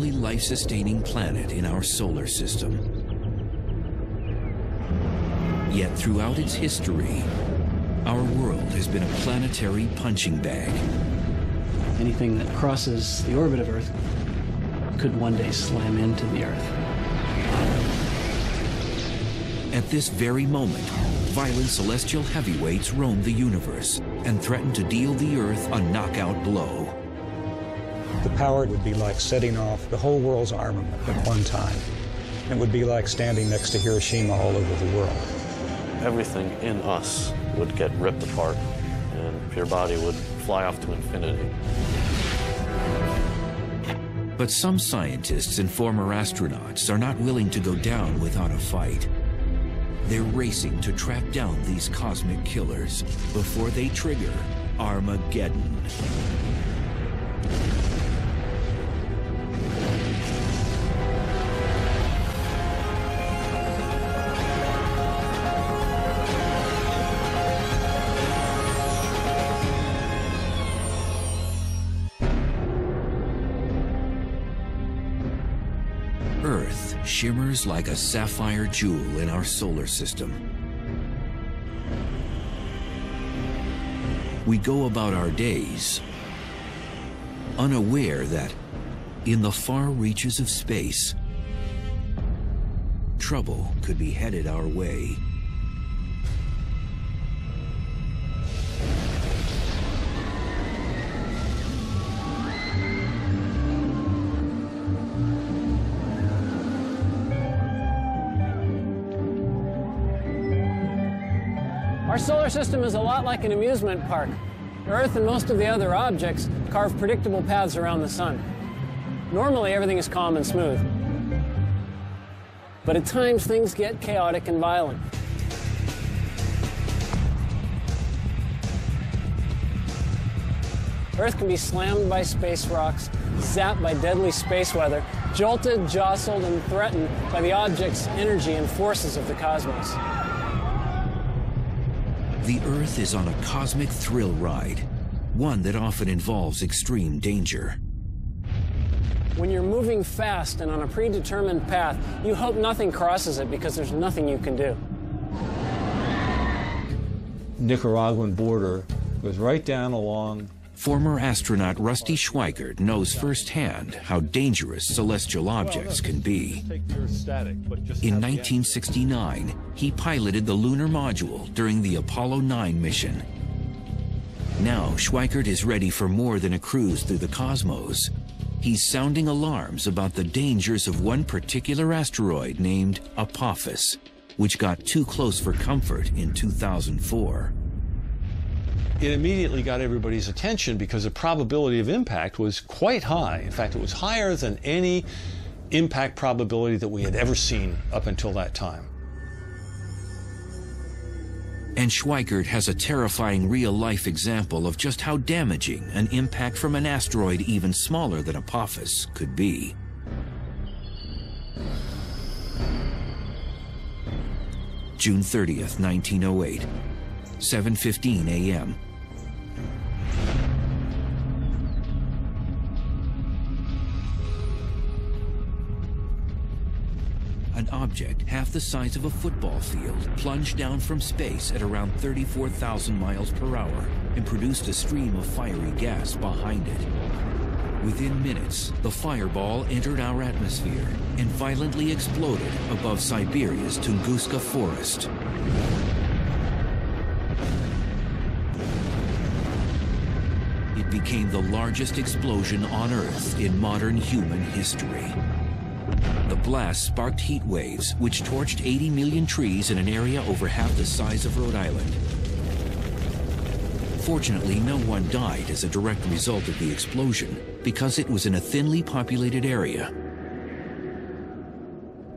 only life-sustaining planet in our solar system. Yet throughout its history, our world has been a planetary punching bag. Anything that crosses the orbit of Earth could one day slam into the Earth. At this very moment, violent celestial heavyweights roam the universe and threaten to deal the Earth a knockout blow. The power would be like setting off the whole world's armament at one time. It would be like standing next to Hiroshima all over the world. Everything in us would get ripped apart, and your body would fly off to infinity. But some scientists and former astronauts are not willing to go down without a fight. They're racing to track down these cosmic killers before they trigger Armageddon. Earth shimmers like a sapphire jewel in our solar system. We go about our days unaware that in the far reaches of space, trouble could be headed our way. Our solar system is a lot like an amusement park. Earth and most of the other objects carve predictable paths around the sun. Normally, everything is calm and smooth. But at times, things get chaotic and violent. Earth can be slammed by space rocks, zapped by deadly space weather, jolted, jostled, and threatened by the object's energy and forces of the cosmos. The Earth is on a cosmic thrill ride, one that often involves extreme danger. When you're moving fast and on a predetermined path, you hope nothing crosses it because there's nothing you can do. Nicaraguan border goes right down along. Former astronaut Rusty Schweikert knows firsthand how dangerous celestial objects can be. In 1969, he piloted the lunar module during the Apollo 9 mission. Now, Schweikert is ready for more than a cruise through the cosmos. He's sounding alarms about the dangers of one particular asteroid named Apophis, which got too close for comfort in 2004. It immediately got everybody's attention because the probability of impact was quite high. In fact, it was higher than any impact probability that we had ever seen up until that time. And Schweikert has a terrifying real-life example of just how damaging an impact from an asteroid even smaller than Apophis could be. June 30th, 1908, 7:15 a.m. An object half the size of a football field plunged down from space at around 34,000 miles per hour and produced a stream of fiery gas behind it. Within minutes, the fireball entered our atmosphere and violently exploded above Siberia's Tunguska forest. It became the largest explosion on Earth in modern human history. The blast sparked heat waves, which torched 80 million trees in an area over half the size of Rhode Island. Fortunately, no one died as a direct result of the explosion, because it was in a thinly populated area.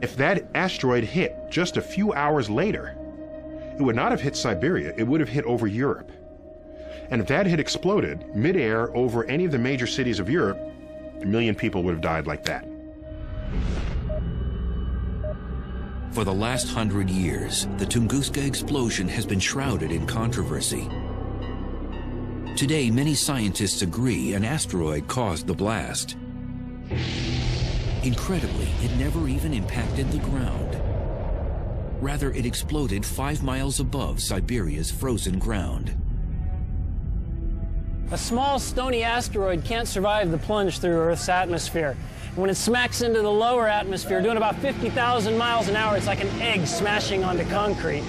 If that asteroid hit just a few hours later, it would not have hit Siberia, it would have hit over Europe. And if that had exploded midair over any of the major cities of Europe, 1 million people would have died like that. For the last 100 years, the Tunguska explosion has been shrouded in controversy. Today, many scientists agree an asteroid caused the blast. Incredibly, it never even impacted the ground. Rather, it exploded 5 miles above Siberia's frozen ground. A small stony asteroid can't survive the plunge through Earth's atmosphere. When it smacks into the lower atmosphere, doing about 50,000 miles an hour, it's like an egg smashing onto concrete.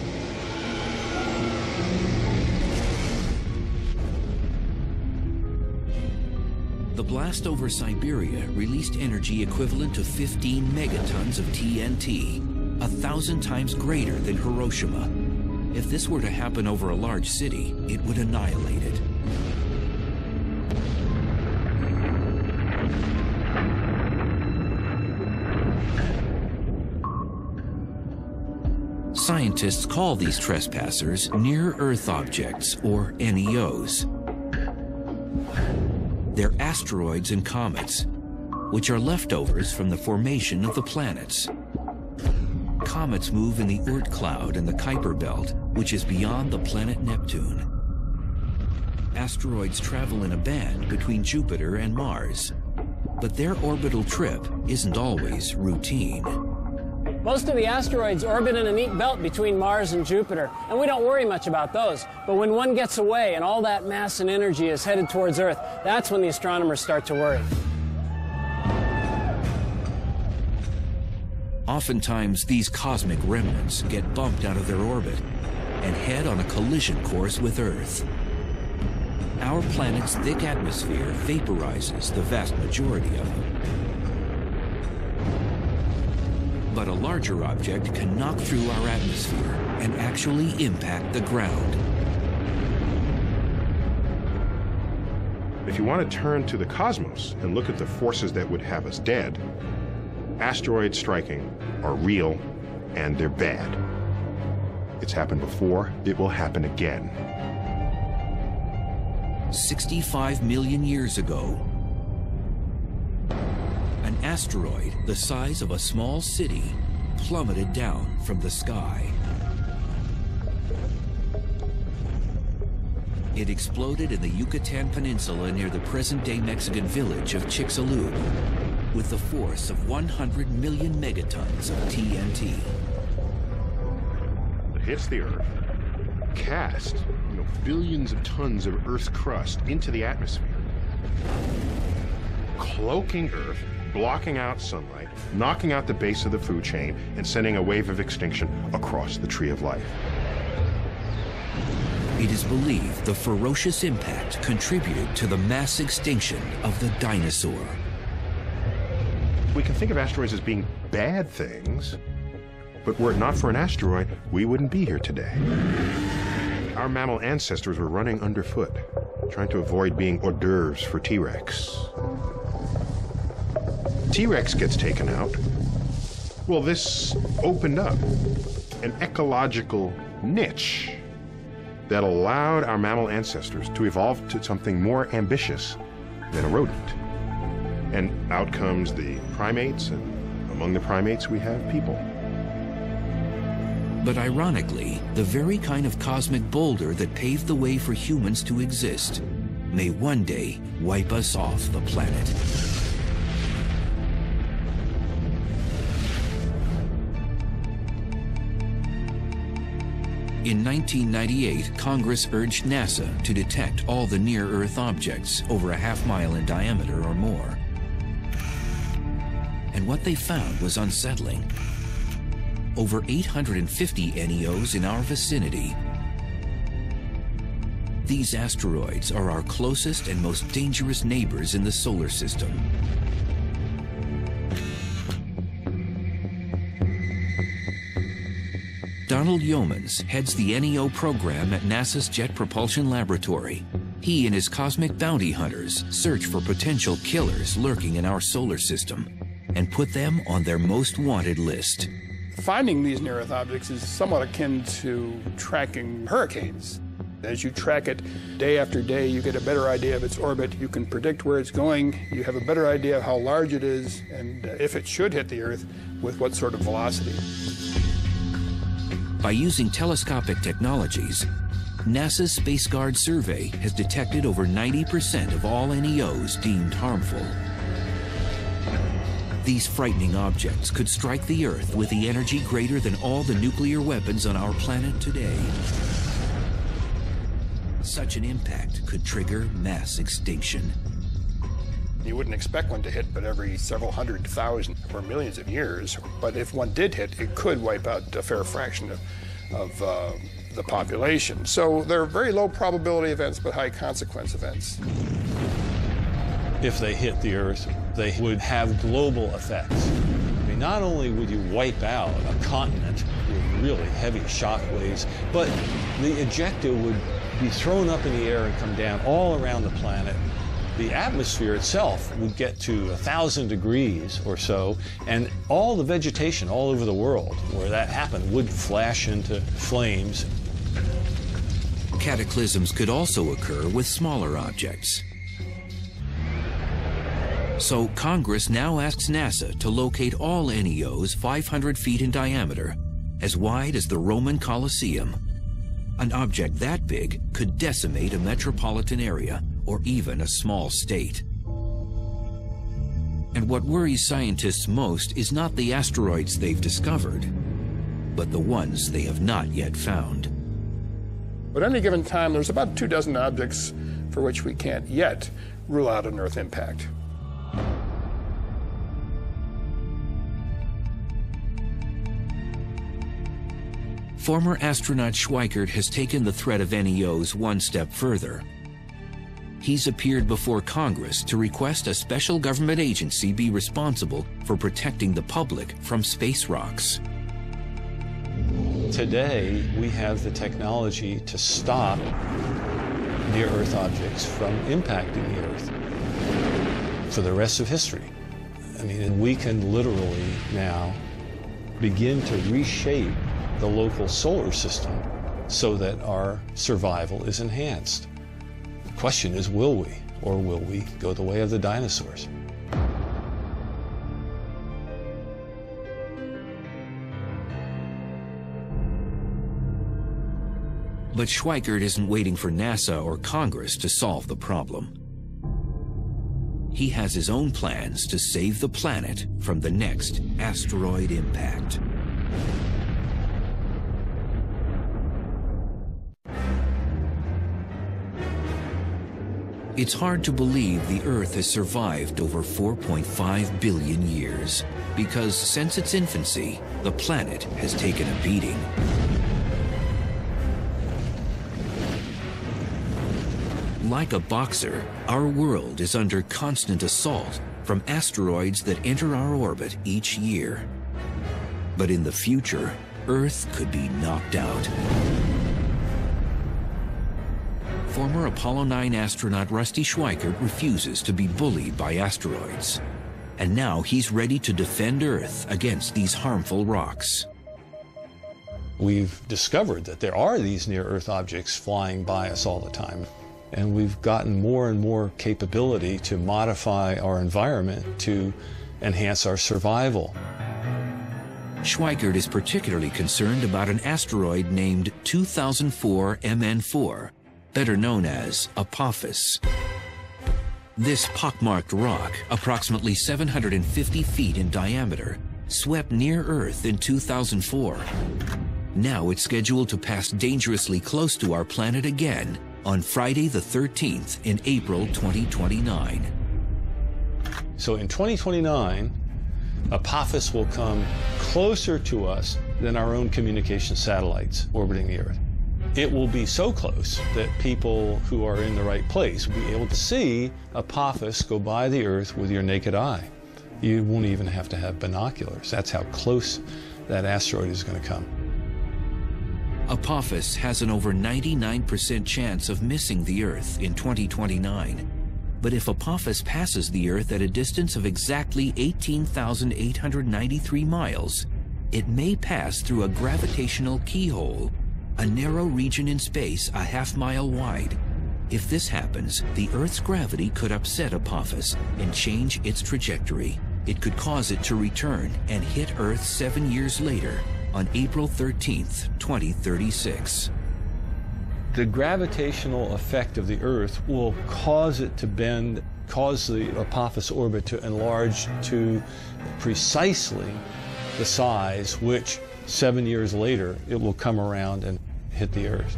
The blast over Siberia released energy equivalent to 15 megatons of TNT, 1,000 times greater than Hiroshima. If this were to happen over a large city, it would annihilate it. Scientists call these trespassers near-Earth objects, or NEOs. They're asteroids and comets, which are leftovers from the formation of the planets. Comets move in the Oort cloud and the Kuiper belt, which is beyond the planet Neptune. Asteroids travel in a band between Jupiter and Mars, but their orbital trip isn't always routine. Most of the asteroids orbit in a neat belt between Mars and Jupiter, and we don't worry much about those. But when one gets away and all that mass and energy is headed towards Earth, that's when the astronomers start to worry. Oftentimes, these cosmic remnants get bumped out of their orbit and head on a collision course with Earth. Our planet's thick atmosphere vaporizes the vast majority of them. But a larger object can knock through our atmosphere and actually impact the ground. If you want to turn to the cosmos and look at the forces that would have us dead, asteroids striking are real and they're bad. It's happened before, it will happen again. 65 million years ago, an asteroid the size of a small city plummeted down from the sky. It exploded in the Yucatan Peninsula near the present-day Mexican village of Chicxulub with the force of 100 million megatons of TNT. It hits the Earth, cast billions of tons of Earth's crust into the atmosphere, cloaking Earth, blocking out sunlight, knocking out the base of the food chain, and sending a wave of extinction across the tree of life. It is believed the ferocious impact contributed to the mass extinction of the dinosaur. We can think of asteroids as being bad things, but were it not for an asteroid, we wouldn't be here today. Our mammal ancestors were running underfoot, trying to avoid being hors d'oeuvres for T-Rex. T-Rex gets taken out. Well, this opened up an ecological niche that allowed our mammal ancestors to evolve to something more ambitious than a rodent. And out comes the primates, and among the primates we have people. But ironically, the very kind of cosmic boulder that paved the way for humans to exist may one day wipe us off the planet. In 1998, Congress urged NASA to detect all the near-Earth objects over a half-mile in diameter or more. And what they found was unsettling. Over 850 NEOs in our vicinity. These asteroids are our closest and most dangerous neighbors in the solar system. Donald Yeomans heads the NEO program at NASA's Jet Propulsion Laboratory. He and his cosmic bounty hunters search for potential killers lurking in our solar system and put them on their most wanted list. Finding these near-Earth objects is somewhat akin to tracking hurricanes. As you track it day after day, you get a better idea of its orbit. You can predict where it's going. You have a better idea of how large it is and if it should hit the Earth, with what sort of velocity. By using telescopic technologies, NASA's Space Guard survey has detected over 90% of all NEOs deemed harmful. These frightening objects could strike the Earth with the energy greater than all the nuclear weapons on our planet today. Such an impact could trigger mass extinction. You wouldn't expect one to hit but every several 100,000 or millions of years. But if one did hit, it could wipe out a fair fraction of the population. So they're very low probability events, but high consequence events. If they hit the Earth, they would have global effects. I mean, not only would you wipe out a continent with really heavy shock waves, but the ejecta would be thrown up in the air and come down all around the planet. The atmosphere itself would get to 1,000 degrees or so, and all the vegetation all over the world where that happened would flash into flames. Cataclysms could also occur with smaller objects. So Congress now asks NASA to locate all NEOs 500 feet in diameter, as wide as the Roman Colosseum. An object that big could decimate a metropolitan area or even a small state. And what worries scientists most is not the asteroids they've discovered, but the ones they have not yet found. At any given time, there's about 24 objects for which we can't yet rule out an Earth impact. Former astronaut Schweikert has taken the threat of NEOs one step further. He's appeared before Congress to request a special government agency be responsible for protecting the public from space rocks. Today, we have the technology to stop near-Earth objects from impacting the Earth for the rest of history. I mean, we can literally now begin to reshape the local solar system so that our survival is enhanced. The question is, will we, or will we go the way of the dinosaurs? But Schweikert isn't waiting for NASA or Congress to solve the problem. He has his own plans to save the planet from the next asteroid impact. It's hard to believe the Earth has survived over 4.5 billion years, because since its infancy, the planet has taken a beating. Like a boxer, our world is under constant assault from asteroids that enter our orbit each year. But in the future, Earth could be knocked out. Former Apollo 9 astronaut Rusty Schweikert refuses to be bullied by asteroids. And now he's ready to defend Earth against these harmful rocks. We've discovered that there are these near-Earth objects flying by us all the time. And we've gotten more and more capability to modify our environment to enhance our survival. Schweikert is particularly concerned about an asteroid named 2004 MN4, better known as Apophis. This pockmarked rock, approximately 750 feet in diameter, swept near Earth in 2004. Now it's scheduled to pass dangerously close to our planet again on Friday the 13th in April 2029. So in 2029, Apophis will come closer to us than our own communication satellites orbiting the Earth. It will be so close that people who are in the right place will be able to see Apophis go by the Earth with your naked eye. You won't even have to have binoculars. That's how close that asteroid is going to come. Apophis has an over 99% chance of missing the Earth in 2029. But if Apophis passes the Earth at a distance of exactly 18,893 miles, it may pass through a gravitational keyhole, a narrow region in space a half-mile wide. If this happens, the Earth's gravity could upset Apophis and change its trajectory. It could cause it to return and hit Earth 7 years later, on April 13th, 2036. The gravitational effect of the Earth will cause it to bend cause the Apophis orbit to enlarge to precisely the size which 7 years later it will come around and hit the Earth.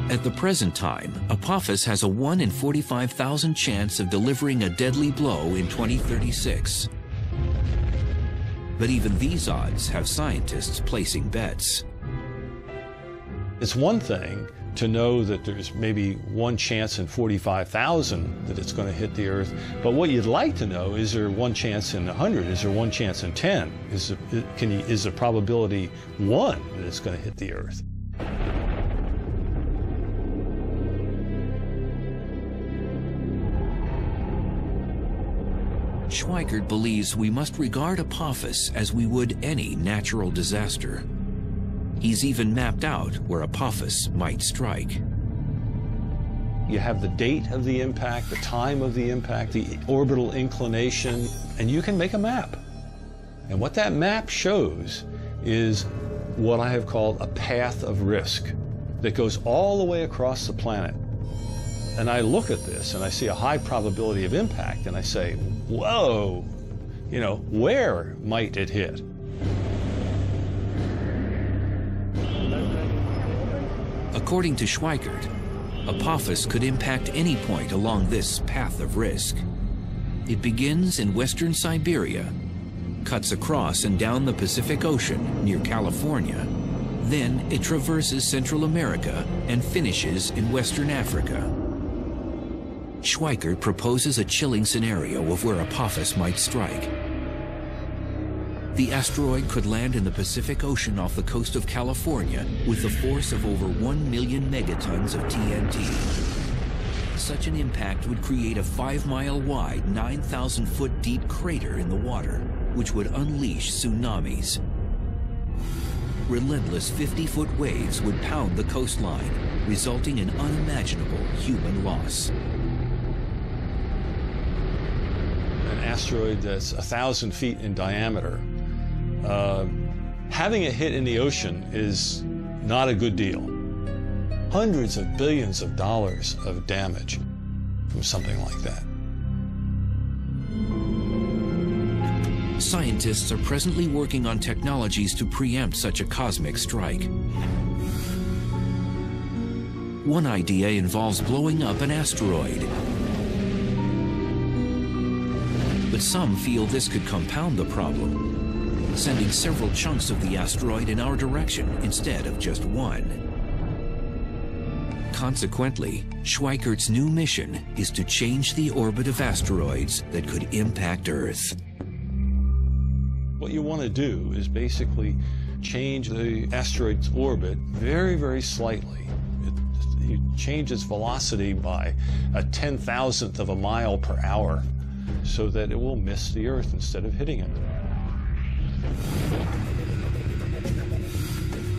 At the present time, Apophis has a 1 in 45,000 chance of delivering a deadly blow in 2036. But even these odds have scientists placing bets. It's one thing to know that there's maybe 1 chance in 45,000 that it's going to hit the Earth, but what you'd like to know, is there 1 chance in 100? Is there 1 chance in 10? Is the probability 1 that it's going to hit the Earth? Schweikert believes we must regard Apophis as we would any natural disaster. He's even mapped out where Apophis might strike. You have the date of the impact, the time of the impact, the orbital inclination, and you can make a map. And what that map shows is what I have called a path of risk that goes all the way across the planet. And I look at this and I see a high probability of impact and I say, whoa, where might it hit? According to Schweikert, Apophis could impact any point along this path of risk. It begins in western Siberia, cuts across and down the Pacific Ocean near California. Then it traverses Central America and finishes in Western Africa. Schweikert proposes a chilling scenario of where Apophis might strike. The asteroid could land in the Pacific Ocean off the coast of California with the force of over 1 million megatons of TNT. Such an impact would create a 5-mile wide, 9,000-foot deep crater in the water, which would unleash tsunamis. Relentless 50-foot waves would pound the coastline, resulting in unimaginable human loss. An asteroid that's 1,000 feet in diameter, having it hit in the ocean is not a good deal. Hundreds of billions of dollars of damage from something like that. Scientists are presently working on technologies to preempt such a cosmic strike. One idea involves blowing up an asteroid. But some feel this could compound the problem, sending several chunks of the asteroid in our direction instead of just one. Consequently, Schweikert's new mission is to change the orbit of asteroids that could impact Earth. What you want to do is basically change the asteroid's orbit very, very slightly. You change its velocity by a 10,000th of a mile per hour so that it will miss the Earth instead of hitting it.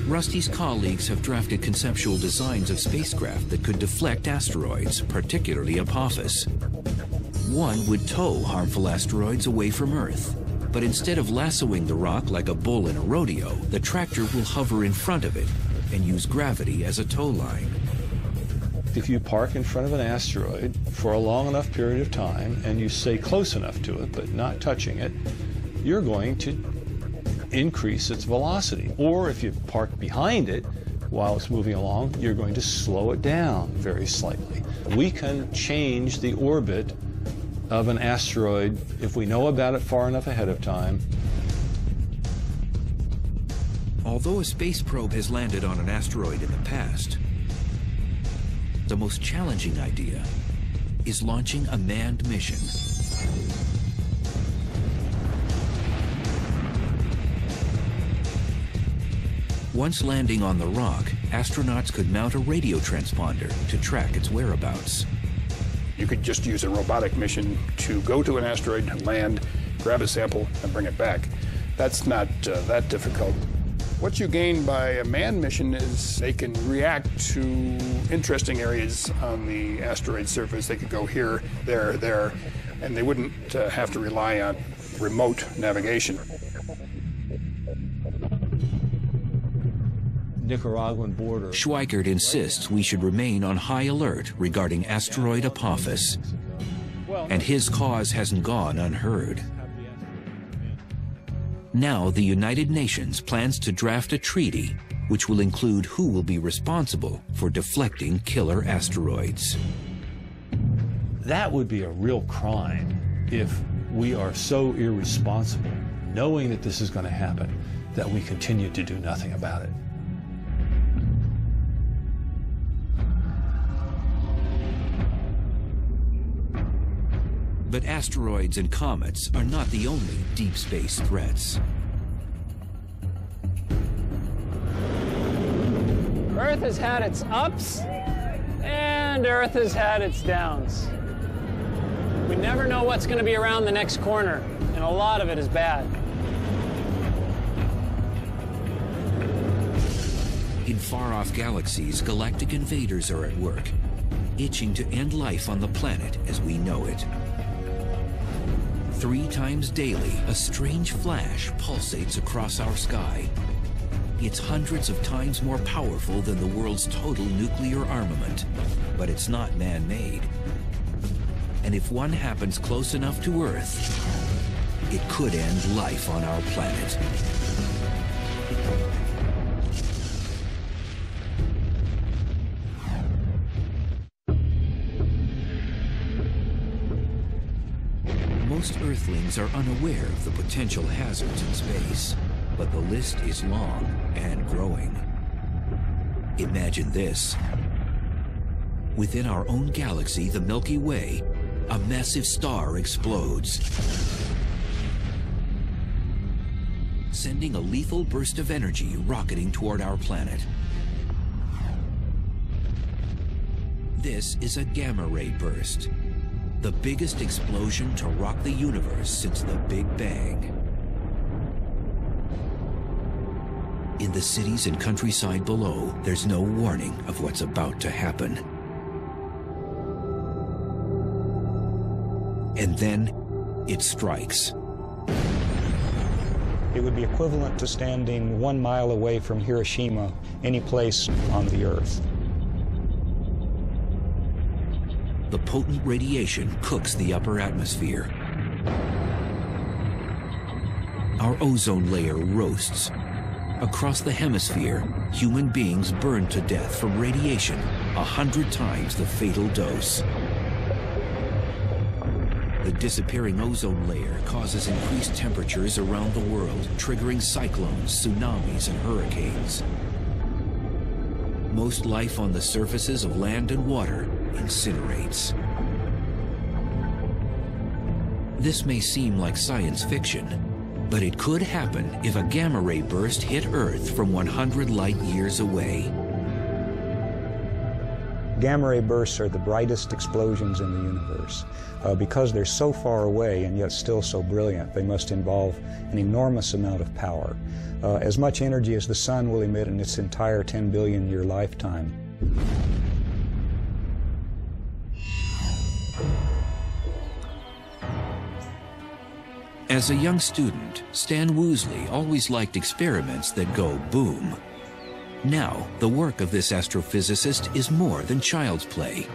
Rusty's colleagues have drafted conceptual designs of spacecraft that could deflect asteroids, particularly Apophis. One would tow harmful asteroids away from Earth, but instead of lassoing the rock like a bull in a rodeo, the tractor will hover in front of it and use gravity as a tow line. If you park in front of an asteroid for a long enough period of time and you stay close enough to it but not touching it, you're going to increase its velocity. Or if you park behind it while it's moving along, you're going to slow it down very slightly. We can change the orbit of an asteroid if we know about it far enough ahead of time. Although a space probe has landed on an asteroid in the past, the most challenging idea is launching a manned mission. Once landing on the rock, astronauts could mount a radio transponder to track its whereabouts. You could just use a robotic mission to go to an asteroid, land, grab a sample, and bring it back. That's not that difficult. What you gain by a manned mission is they can react to interesting areas on the asteroid surface. They could go here, there, and they wouldn't have to rely on remote navigation. Nicaraguan border. Schweikert insists we should remain on high alert regarding asteroid Apophis, and his cause hasn't gone unheard. Now the United Nations plans to draft a treaty which will include who will be responsible for deflecting killer asteroids. That would be a real crime if we are so irresponsible, knowing that this is going to happen, that we continue to do nothing about it. But asteroids and comets are not the only deep space threats. Earth has had its ups, and Earth has had its downs. We never know what's going to be around the next corner, and a lot of it is bad. In far-off galaxies, galactic invaders are at work, itching to end life on the planet as we know it. 3 times daily, a strange flash pulsates across our sky. It's hundreds of times more powerful than the world's total nuclear armament, but it's not man-made. And if one happens close enough to Earth, it could end life on our planet. Most Earthlings are unaware of the potential hazards in space, but the list is long and growing. Imagine this. Within our own galaxy, the Milky Way, a massive star explodes, sending a lethal burst of energy rocketing toward our planet. This is a gamma-ray burst, the biggest explosion to rock the universe since the Big Bang. In the cities and countryside below, there's no warning of what's about to happen. And then, it strikes. It would be equivalent to standing 1 mile away from Hiroshima, any place on the Earth. The potent radiation cooks the upper atmosphere. Our ozone layer roasts. Across the hemisphere, human beings burn to death from radiation 100 times the fatal dose. The disappearing ozone layer causes increased temperatures around the world, triggering cyclones, tsunamis, and hurricanes. Most life on the surfaces of land and water incinerates. This may seem like science fiction, but it could happen if a gamma-ray burst hit Earth from 100 light-years away. Gamma-ray bursts are the brightest explosions in the universe. Because they're so far away and yet still so brilliant, they must involve an enormous amount of power. As much energy as the sun will emit in its entire 10 billion year lifetime. As a young student, Stan Woosley always liked experiments that go boom. Now, the work of this astrophysicist is more than child's play.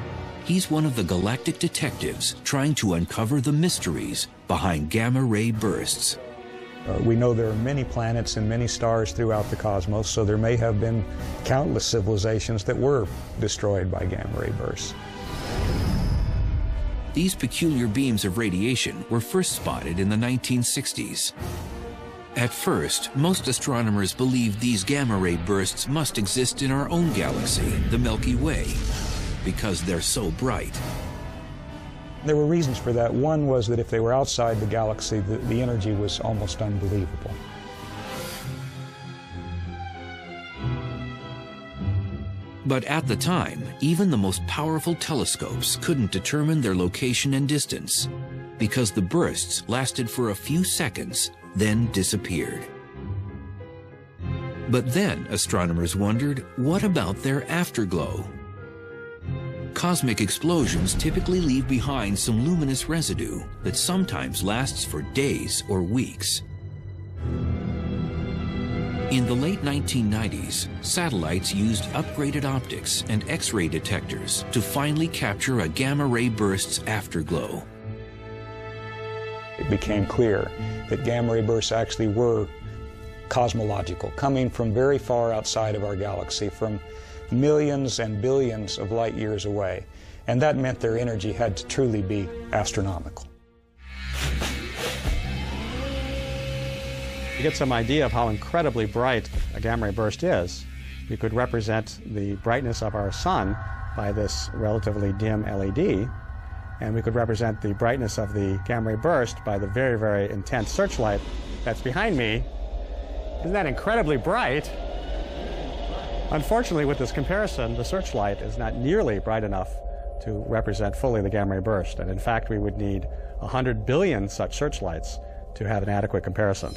He's one of the galactic detectives trying to uncover the mysteries behind gamma-ray bursts. We know there are many planets and many stars throughout the cosmos, so there may have been countless civilizations that were destroyed by gamma-ray bursts. These peculiar beams of radiation were first spotted in the 1960s. At first, most astronomers believed these gamma-ray bursts must exist in our own galaxy, the Milky Way, because they're so bright. There were reasons for that. One was that if they were outside the galaxy, the energy was almost unbelievable. But at the time, even the most powerful telescopes couldn't determine their location and distance, because the bursts lasted for a few seconds, then disappeared. But then astronomers wondered, what about their afterglow? Cosmic explosions typically leave behind some luminous residue that sometimes lasts for days or weeks. In the late 1990s, satellites used upgraded optics and X-ray detectors to finally capture a gamma-ray burst's afterglow. It became clear that gamma-ray bursts actually were cosmological, coming from very far outside of our galaxy, from millions and billions of light years away. And that meant their energy had to truly be astronomical. To get some idea of how incredibly bright a gamma-ray burst is, you could represent the brightness of our sun by this relatively dim LED, and we could represent the brightness of the gamma-ray burst by the very, very intense searchlight that's behind me. Isn't that incredibly bright? Unfortunately, with this comparison, the searchlight is not nearly bright enough to represent fully the gamma-ray burst, and in fact, we would need 100 billion such searchlights to have an adequate comparison.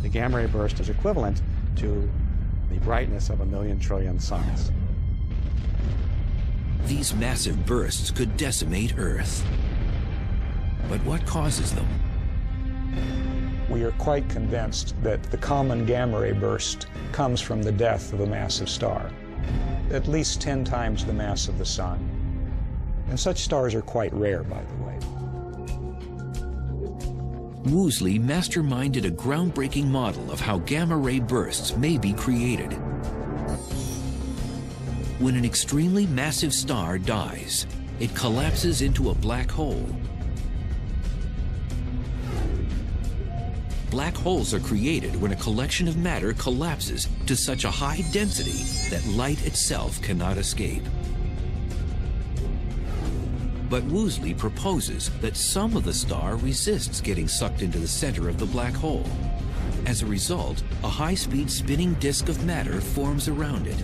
The gamma-ray burst is equivalent to the brightness of 1,000,000 trillion suns. These massive bursts could decimate Earth. But what causes them? We are quite convinced that the common gamma-ray burst comes from the death of a massive star, at least 10 times the mass of the Sun. And such stars are quite rare, by the way. Woosley masterminded a groundbreaking model of how gamma-ray bursts may be created. When an extremely massive star dies, it collapses into a black hole. Black holes are created when a collection of matter collapses to such a high density that light itself cannot escape. But Woosley proposes that some of the star resists getting sucked into the center of the black hole. As a result, a high-speed spinning disk of matter forms around it.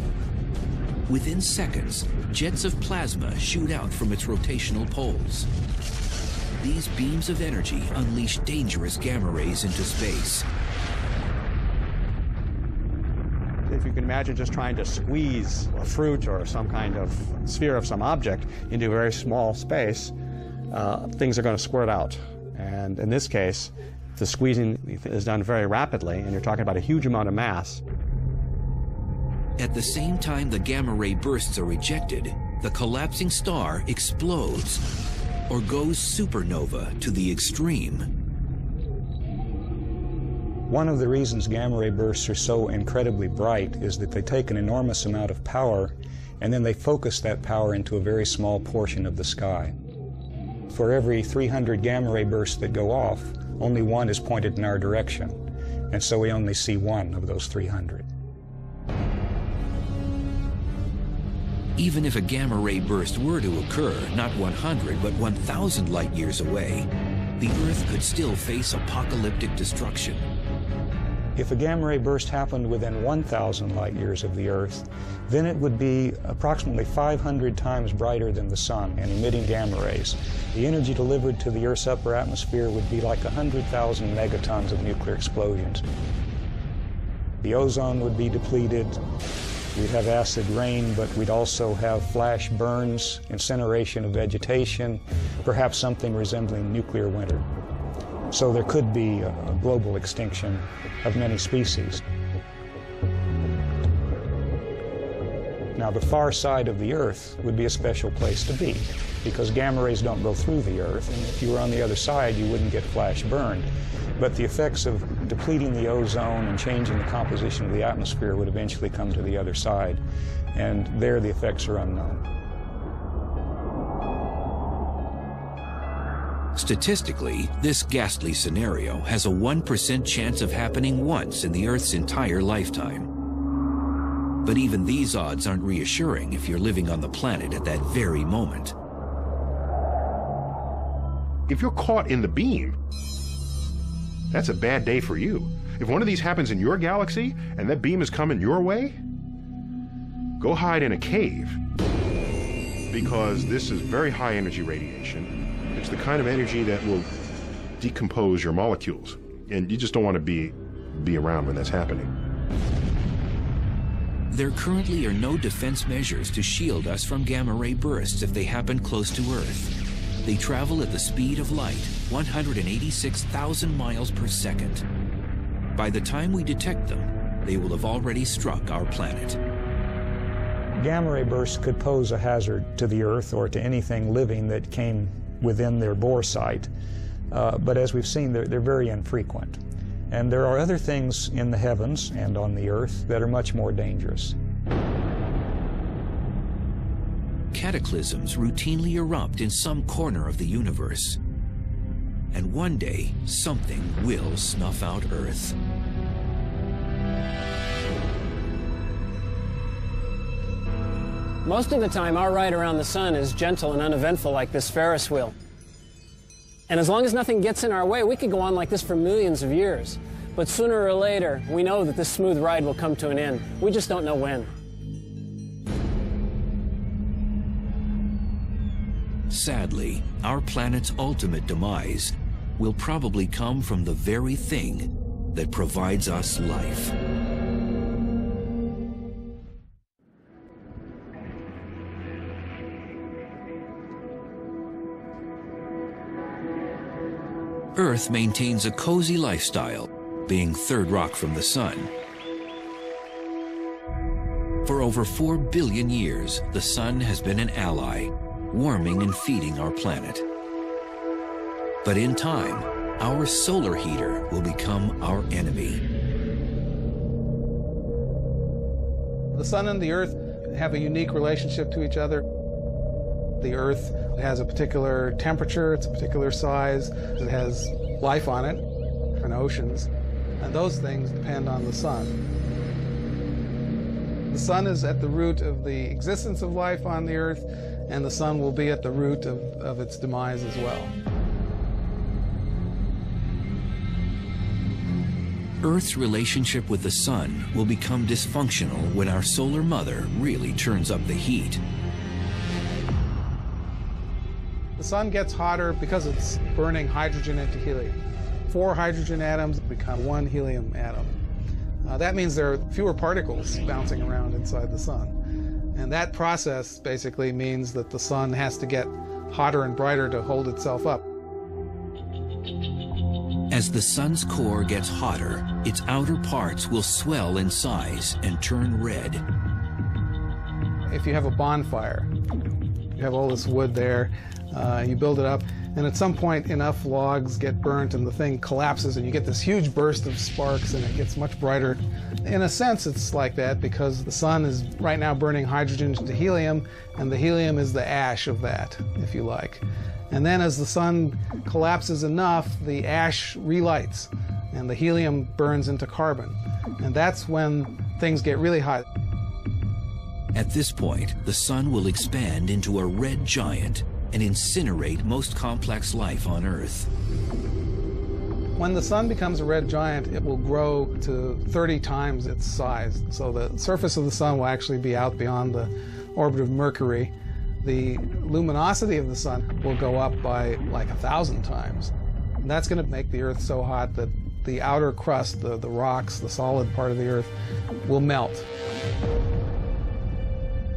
Within seconds, jets of plasma shoot out from its rotational poles. These beams of energy unleash dangerous gamma rays into space. If you can imagine just trying to squeeze a fruit or some kind of sphere of some object into a very small space, things are going to squirt out. And in this case, the squeezing is done very rapidly, and you're talking about a huge amount of mass. At the same time the gamma ray bursts are ejected, the collapsing star explodes or goes supernova to the extreme. One of the reasons gamma-ray bursts are so incredibly bright is that they take an enormous amount of power and then they focus that power into a very small portion of the sky. For every 300 gamma-ray bursts that go off, only one is pointed in our direction, and so we only see one of those 300. Even if a gamma-ray burst were to occur not 100 but 1,000 light years away, the Earth could still face apocalyptic destruction. If a gamma-ray burst happened within 1,000 light years of the Earth, then it would be approximately 500 times brighter than the Sun and emitting gamma rays. The energy delivered to the Earth's upper atmosphere would be like 100,000 megatons of nuclear explosions. The ozone would be depleted. We'd have acid rain, but we'd also have flash burns, incineration of vegetation, perhaps something resembling nuclear winter. So there could be a global extinction of many species. Now, the far side of the Earth would be a special place to be, because gamma rays don't go through the Earth, and if you were on the other side, you wouldn't get flash burned. But the effects of depleting the ozone and changing the composition of the atmosphere would eventually come to the other side, and there the effects are unknown. Statistically, this ghastly scenario has a 1% chance of happening once in the Earth's entire lifetime. But even these odds aren't reassuring if you're living on the planet at that very moment. If you're caught in the beam, that's a bad day for you. If one of these happens in your galaxy and that beam is coming your way, go hide in a cave, because this is very high energy radiation. It's the kind of energy that will decompose your molecules, and you just don't want to be around when that's happening. There currently are no defense measures to shield us from gamma-ray bursts if they happen close to Earth. They travel at the speed of light, 186,000 miles per second. By the time we detect them, they will have already struck our planet. Gamma ray bursts could pose a hazard to the Earth or to anything living that came within their bore site. But as we've seen, they're very infrequent. And there are other things in the heavens and on the Earth that are much more dangerous. Cataclysms routinely erupt in some corner of the universe. And one day, something will snuff out Earth. Most of the time, our ride around the sun is gentle and uneventful like this Ferris wheel. And as long as nothing gets in our way, we could go on like this for millions of years. But sooner or later, we know that this smooth ride will come to an end. We just don't know when. Sadly, our planet's ultimate demise will probably come from the very thing that provides us life. Earth maintains a cozy lifestyle, being third rock from the sun. For over 4 billion years, the sun has been an ally, warming and feeding our planet. But in time, our solar heater will become our enemy. The sun and the Earth have a unique relationship to each other. The Earth has a particular temperature, it's a particular size, it has life on it, and oceans, and those things depend on the sun. The sun is at the root of the existence of life on the Earth, and the sun will be at the root of its demise as well. Earth's relationship with the sun will become dysfunctional when our solar mother really turns up the heat. The sun gets hotter because it's burning hydrogen into helium. 4 hydrogen atoms become 1 helium atom. That means there are fewer particles bouncing around inside the sun. And that process basically means that the sun has to get hotter and brighter to hold itself up. As the sun's core gets hotter, its outer parts will swell in size and turn red. If you have a bonfire, you have all this wood there, you build it up, and at some point enough logs get burnt and the thing collapses and you get this huge burst of sparks and it gets much brighter. In a sense it's like that because the sun is right now burning hydrogen into helium, and the helium is the ash of that, if you like. And then as the sun collapses enough, the ash relights and the helium burns into carbon. And that's when things get really hot. At this point, the sun will expand into a red giant and incinerate most complex life on Earth. When the sun becomes a red giant, it will grow to 30 times its size. So the surface of the sun will actually be out beyond the orbit of Mercury. The luminosity of the sun will go up by like 1,000 times. And that's going to make the Earth so hot that the outer crust, the rocks, the solid part of the Earth, will melt.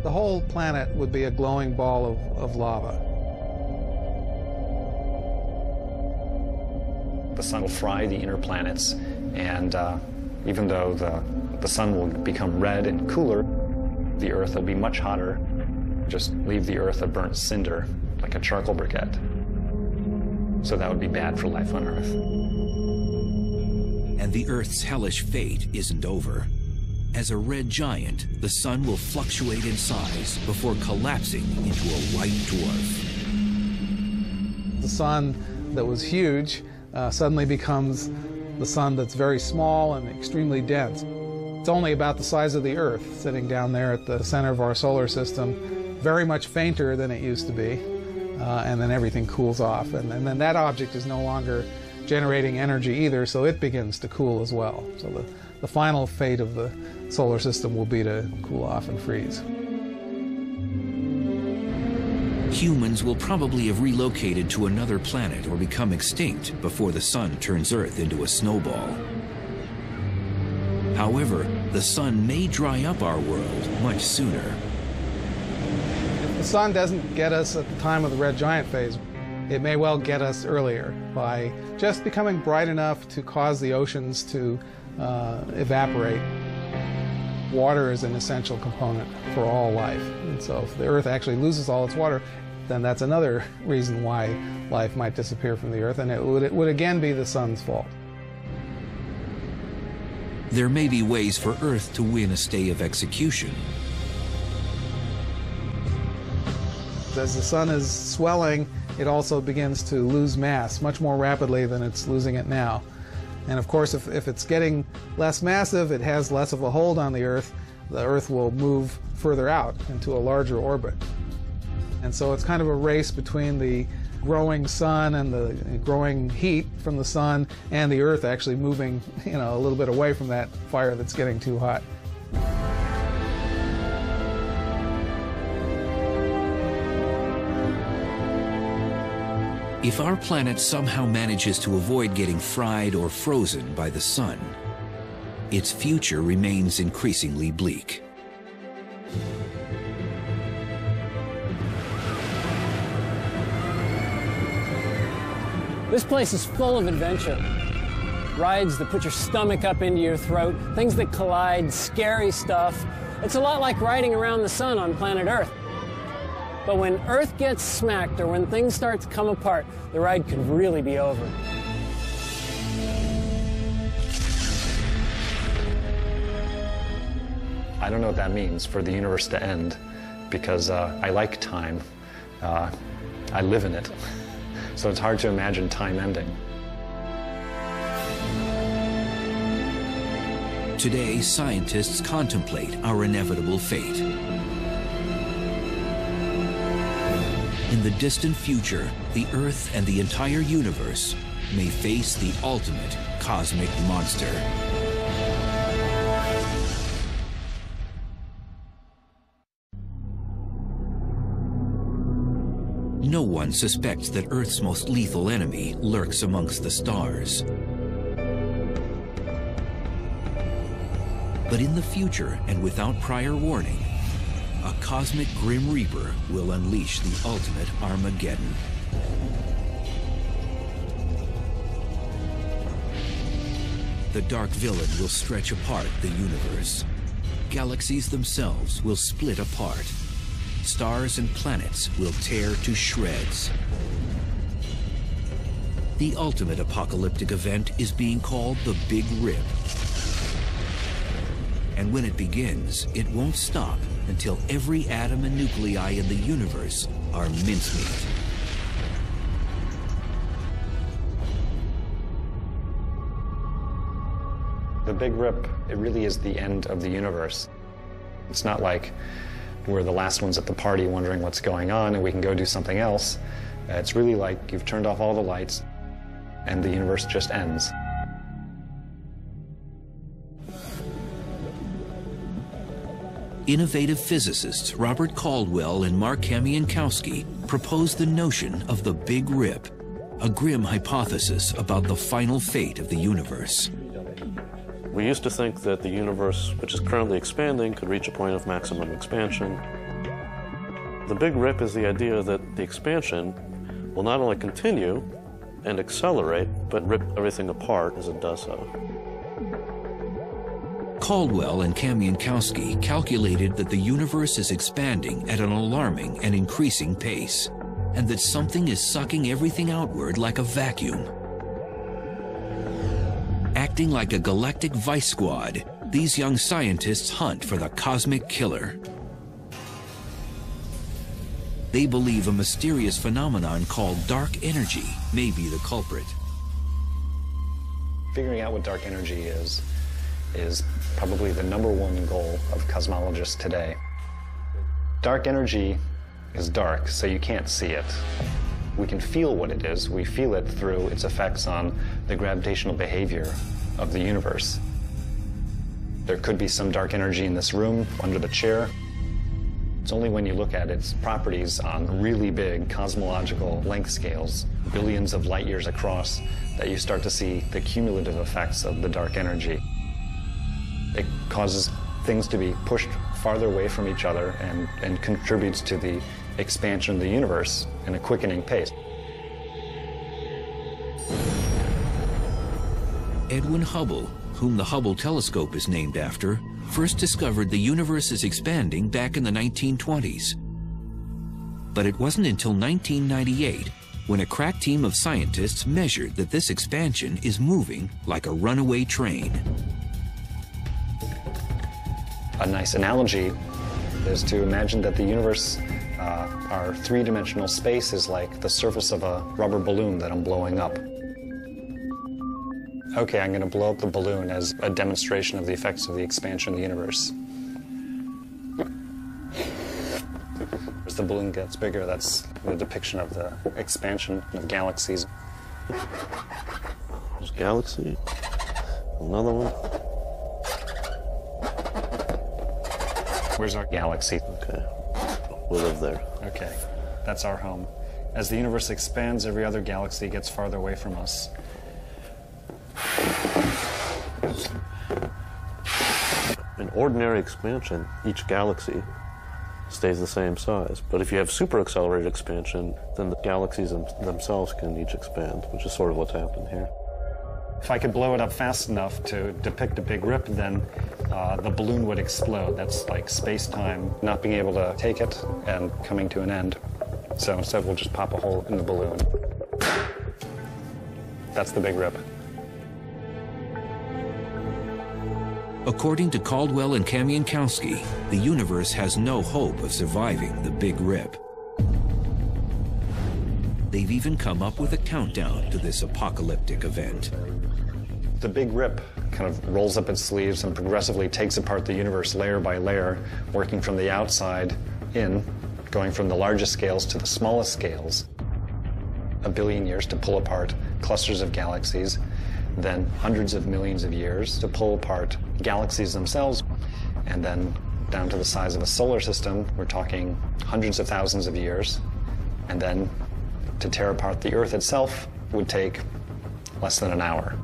The whole planet would be a glowing ball of lava. The sun will fry the inner planets, and even though the sun will become red and cooler, the Earth will be much hotter. Just leave the Earth a burnt cinder, like a charcoal briquette. So that would be bad for life on Earth. And the Earth's hellish fate isn't over. As a red giant, the sun will fluctuate in size before collapsing into a white dwarf. The sun that was huge suddenly becomes the sun that's very small and extremely dense. It's only about the size of the Earth, sitting down there at the center of our solar system, very much fainter than it used to be, and then everything cools off. And then that object is no longer generating energy either, so it begins to cool as well. So the final fate of the solar system will be to cool off and freeze. Humans will probably have relocated to another planet or become extinct before the sun turns Earth into a snowball. However, the sun may dry up our world much sooner. If the sun doesn't get us at the time of the red giant phase, it may well get us earlier by just becoming bright enough to cause the oceans to evaporate. Water is an essential component for all life. And so if the Earth actually loses all its water, then that's another reason why life might disappear from the Earth, and it would again be the sun's fault. There may be ways for Earth to win a stay of execution. As the sun is swelling, it also begins to lose mass much more rapidly than it's losing it now. And of course, if it's getting less massive, it has less of a hold on the Earth will move further out into a larger orbit. And so it's kind of a race between the growing sun and the growing heat from the sun and the Earth actually moving, a little bit away from that fire that's getting too hot. If our planet somehow manages to avoid getting fried or frozen by the sun, its future remains increasingly bleak. This place is full of adventure. Rides that put your stomach up into your throat, things that collide, scary stuff. It's a lot like riding around the sun on planet Earth. But when Earth gets smacked or when things start to come apart, the ride could really be over. I don't know what that means for the universe to end, because I like time. I live in it. So it's hard to imagine time ending. Today, scientists contemplate our inevitable fate. In the distant future, the Earth and the entire universe may face the ultimate cosmic monster. No one suspects that Earth's most lethal enemy lurks amongst the stars. But in the future, and without prior warning, a cosmic Grim Reaper will unleash the ultimate Armageddon. The dark villain will stretch apart the universe. Galaxies themselves will split apart. Stars and planets will tear to shreds. The ultimate apocalyptic event is being called the Big Rip. And when it begins, it won't stop until every atom and nuclei in the universe are mincemeat. The Big Rip, it really is the end of the universe. It's not like we're the last ones at the party wondering what's going on and we can go do something else. It's really like you've turned off all the lights and the universe just ends. Innovative physicists Robert Caldwell and Mark Kamiankowski proposed the notion of the Big Rip, a grim hypothesis about the final fate of the universe. We used to think that the universe, which is currently expanding, could reach a point of maximum expansion. The Big Rip is the idea that the expansion will not only continue and accelerate, but rip everything apart as it does so. Caldwell and Kamiankowski calculated that the universe is expanding at an alarming and increasing pace, and that something is sucking everything outward like a vacuum. Acting like a galactic vice squad, these young scientists hunt for the cosmic killer. They believe a mysterious phenomenon called dark energy may be the culprit. Figuring out what dark energy is probably the #1 goal of cosmologists today. Dark energy is dark, so you can't see it. We can feel what it is. We feel it through its effects on the gravitational behavior of the universe. There could be some dark energy in this room, under the chair. It's only when you look at its properties on really big cosmological length scales, billions of light years across, that you start to see the cumulative effects of the dark energy. It causes things to be pushed farther away from each other and contributes to the expansion of the universe in a quickening pace. Edwin Hubble, whom the Hubble telescope is named after, first discovered the universe is expanding back in the 1920s. But it wasn't until 1998 when a crack team of scientists measured that this expansion is moving like a runaway train. A nice analogy is to imagine that the universe, our three-dimensional space, is like the surface of a rubber balloon that I'm blowing up. Okay, I'm going to blow up the balloon as a demonstration of the effects of the expansion of the universe. As the balloon gets bigger, that's the depiction of the expansion of galaxies. There's a galaxy. Another one. Where's our galaxy? Okay. We live there. Okay, that's our home. As the universe expands, every other galaxy gets farther away from us. In ordinary expansion, each galaxy stays the same size. But if you have super accelerated expansion, then the galaxies themselves can each expand, which is sort of what's happened here. If I could blow it up fast enough to depict a big rip, then the balloon would explode. That's like space-time not being able to take it and coming to an end. So instead, we'll just pop a hole in the balloon. That's the big rip. According to Caldwell and Kamienowski, the universe has no hope of surviving the Big Rip. They've even come up with a countdown to this apocalyptic event. The Big Rip kind of rolls up its sleeves and progressively takes apart the universe layer by layer, working from the outside in, going from the largest scales to the smallest scales. 1 billion years to pull apart clusters of galaxies, then hundreds of millions of years to pull apart galaxies themselves, and then down to the size of a solar system, we're talking hundreds of thousands of years, and then to tear apart the Earth itself would take less than an hour.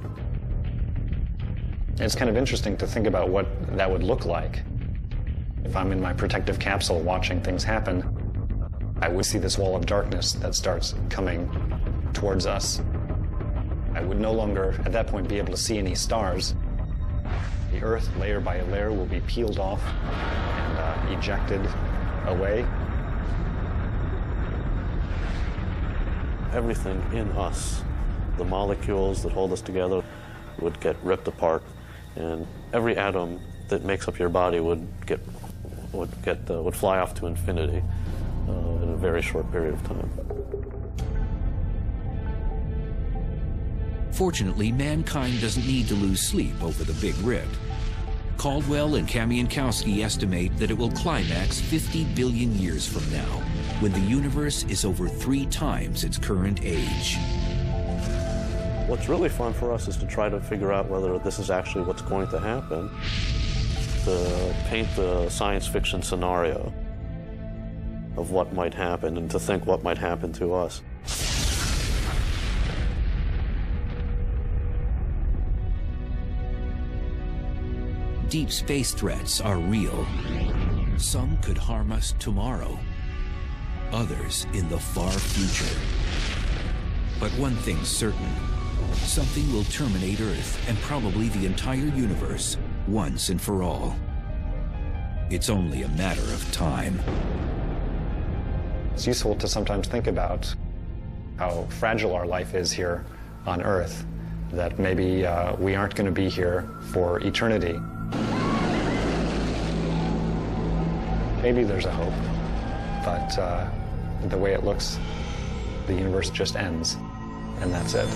It's kind of interesting to think about what that would look like. If I'm in my protective capsule watching things happen, I would see this wall of darkness that starts coming towards us. I would no longer, at that point, be able to see any stars. The Earth, layer by layer, will be peeled off and ejected away. Everything in us, the molecules that hold us together, would get ripped apart, and every atom that makes up your body would fly off to infinity in a very short period of time. Fortunately, mankind doesn't need to lose sleep over the Big Rip. Caldwell and Kamienowski estimate that it will climax 50 billion years from now, when the universe is over 3 times its current age. What's really fun for us is to try to figure out whether this is actually what's going to happen, to paint the science fiction scenario of what might happen and to think what might happen to us. Deep space threats are real. Some could harm us tomorrow, others in the far future. But one thing's certain, something will terminate Earth and probably the entire universe once and for all. It's only a matter of time. It's useful to sometimes think about how fragile our life is here on Earth, that maybe we aren't going to be here for eternity. Maybe there's a hope, but the way it looks, the universe just ends, and that's it.